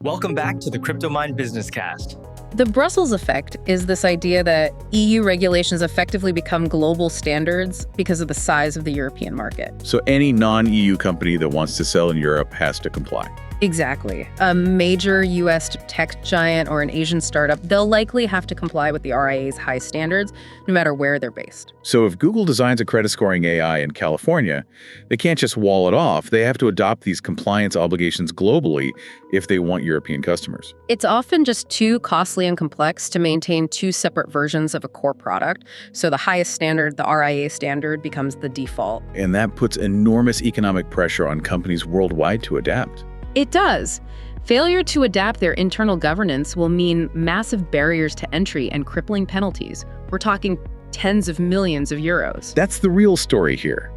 Welcome back to the CryptoMind Business Cast. The Brussels effect is this idea that EU regulations effectively become global standards because of the size of the European market. So any non-EU company that wants to sell in Europe has to comply. Exactly. A major US tech giant or an Asian startup, they'll likely have to comply with the RIA's high standards, no matter where they're based. So if Google designs a credit scoring AI in California, they can't just wall it off. They have to adopt these compliance obligations globally if they want European customers. It's often just too costly and complex to maintain two separate versions of a core product. So the highest standard, the RIA standard, becomes the default. And that puts enormous economic pressure on companies worldwide to adapt. It does. Failure to adapt their internal governance will mean massive barriers to entry and crippling penalties. We're talking tens of millions of euros. That's the real story here.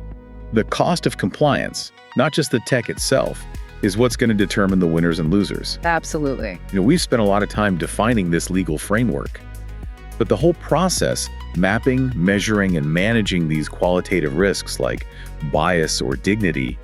The cost of compliance, not just the tech itself, is what's going to determine the winners and losers. Absolutely. We've spent a lot of time defining this legal framework. But the whole process, mapping, measuring, and managing these qualitative risks like bias or dignity,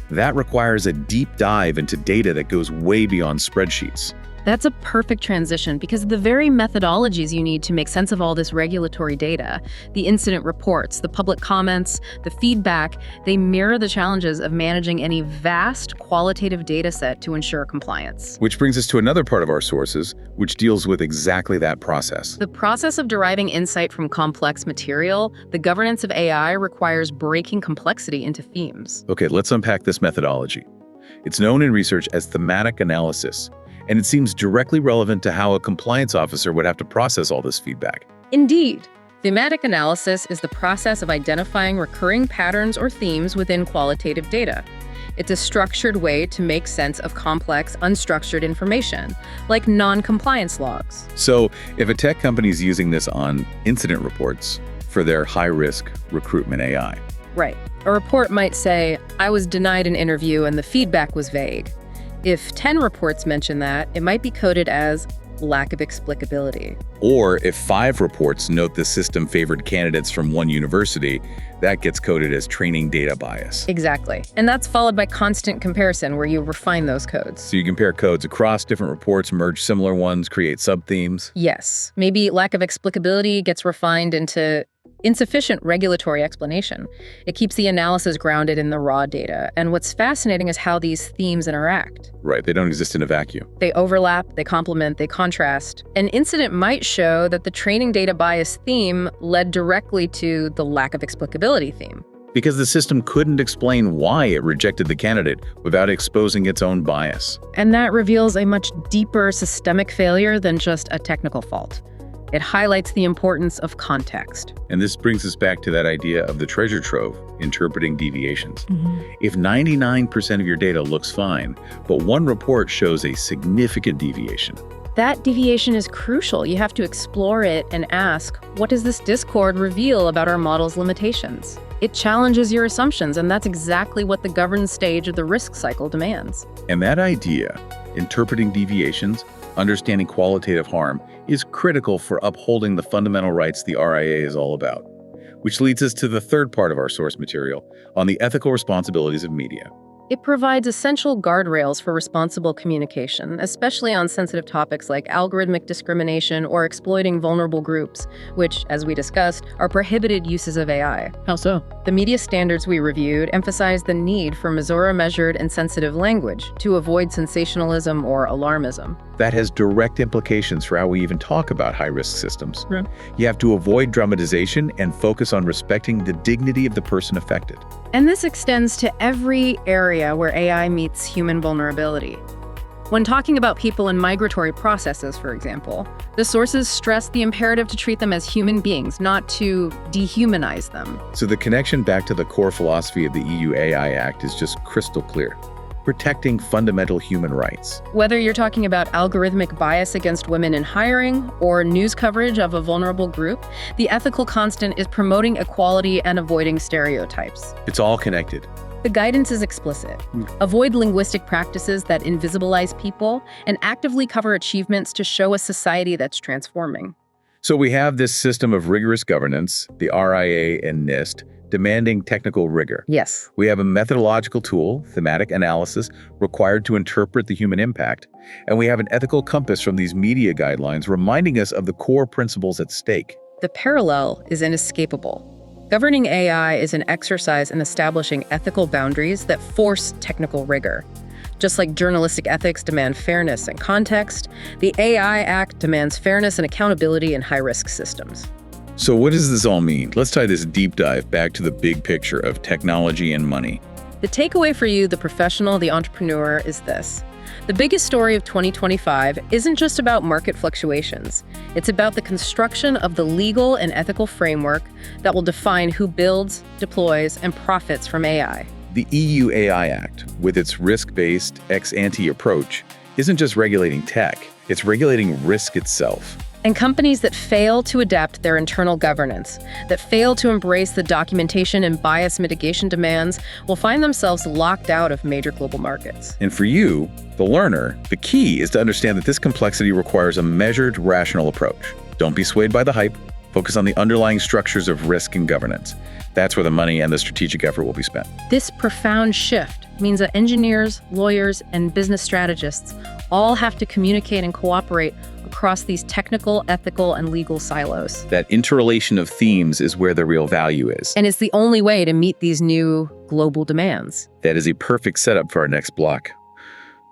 that requires a deep dive into data that goes way beyond spreadsheets. That's a perfect transition because the very methodologies you need to make sense of all this regulatory data, the incident reports, the public comments, the feedback, they mirror the challenges of managing any vast qualitative data set to ensure compliance. Which brings us to another part of our sources, which deals with exactly that process. The process of deriving insight from complex material, the governance of AI requires breaking complexity into themes. Okay, let's unpack this methodology. It's known in research as thematic analysis, and it seems directly relevant to how a compliance officer would have to process all this feedback. Indeed. Thematic analysis is the process of identifying recurring patterns or themes within qualitative data. It's a structured way to make sense of complex, unstructured information, like non-compliance logs. So, if a tech company is using this on incident reports for their high-risk recruitment AI. Right. A report might say, I was denied an interview and the feedback was vague. If 10 reports mention that, it might be coded as lack of explicability. Or if 5 reports note the system favored candidates from one university, that gets coded as training data bias. Exactly. And that's followed by constant comparison where you refine those codes. So you compare codes across different reports, merge similar ones, create sub-themes. Yes. Maybe lack of explicability gets refined into insufficient regulatory explanation. It keeps the analysis grounded in the raw data. And what's fascinating is how these themes interact. Right, they don't exist in a vacuum. They overlap, they complement, they contrast. An incident might show that the training data bias theme led directly to the lack of explicability theme. Because the system couldn't explain why it rejected the candidate without exposing its own bias. And that reveals a much deeper systemic failure than just a technical fault. It highlights the importance of context. And this brings us back to that idea of the treasure trove, interpreting deviations. If 99% of your data looks fine, but one report shows a significant deviation, that deviation is crucial. You have to explore it and ask, what does this discord reveal about our model's limitations? It challenges your assumptions, and that's exactly what the governed stage of the risk cycle demands. And that idea, interpreting deviations, understanding qualitative harm, is critical for upholding the fundamental rights the RIA is all about. Which leads us to the third part of our source material, on the ethical responsibilities of media. It provides essential guardrails for responsible communication, especially on sensitive topics like algorithmic discrimination or exploiting vulnerable groups, which, as we discussed, are prohibited uses of AI. How so? The media standards we reviewed emphasize the need for measured and sensitive language to avoid sensationalism or alarmism. That has direct implications for how we even talk about high-risk systems. Right. You have to avoid dramatization and focus on respecting the dignity of the person affected. And this extends to every area where AI meets human vulnerability. When talking about people in migratory processes, for example, the sources stress the imperative to treat them as human beings, not to dehumanize them. So the connection back to the core philosophy of the EU AI Act is just crystal clear. Protecting fundamental human rights. Whether you're talking about algorithmic bias against women in hiring or news coverage of a vulnerable group, the ethical constant is promoting equality and avoiding stereotypes. It's all connected. The guidance is explicit. Avoid linguistic practices that invisibilize people and actively cover achievements to show a society that's transforming. So we have this system of rigorous governance, the RIA and NIST, demanding technical rigor. Yes. We have a methodological tool, thematic analysis, required to interpret the human impact. And we have an ethical compass from these media guidelines reminding us of the core principles at stake. The parallel is inescapable. Governing AI is an exercise in establishing ethical boundaries that force technical rigor. Just like journalistic ethics demand fairness and context, the AI Act demands fairness and accountability in high-risk systems. So what does this all mean? Let's tie this deep dive back to the big picture of technology and money. The takeaway for you, the professional, the entrepreneur, is this. The biggest story of 2025 isn't just about market fluctuations. It's about the construction of the legal and ethical framework that will define who builds, deploys, and profits from AI. The EU AI Act, with its risk-based ex-ante approach, isn't just regulating tech, it's regulating risk itself. And companies that fail to adapt their internal governance, that fail to embrace the documentation and bias mitigation demands, will find themselves locked out of major global markets. And for you, the learner, the key is to understand that this complexity requires a measured, rational approach. Don't be swayed by the hype. Focus on the underlying structures of risk and governance. That's where the money and the strategic effort will be spent. This profound shift means that engineers, lawyers, and business strategists all have to communicate and cooperate across these technical, ethical, and legal silos. That interrelation of themes is where the real value is. And it's the only way to meet these new global demands. That is a perfect setup for our next block.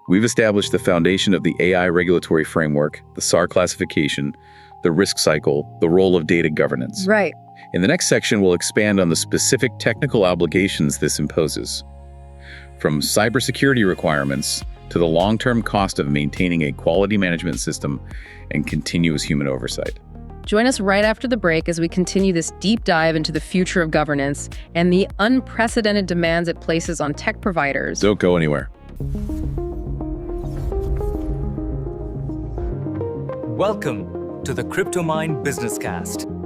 We've established the foundation of the AI regulatory framework, the SAR classification, the risk cycle, the role of data governance. Right. In the next section, we'll expand on the specific technical obligations this imposes. From cybersecurity requirements to the long-term cost of maintaining a quality management system and continuous human oversight. Join us right after the break as we continue this deep dive into the future of governance and the unprecedented demands it places on tech providers. Don't go anywhere. Welcome to the CryptoMind Business Cast.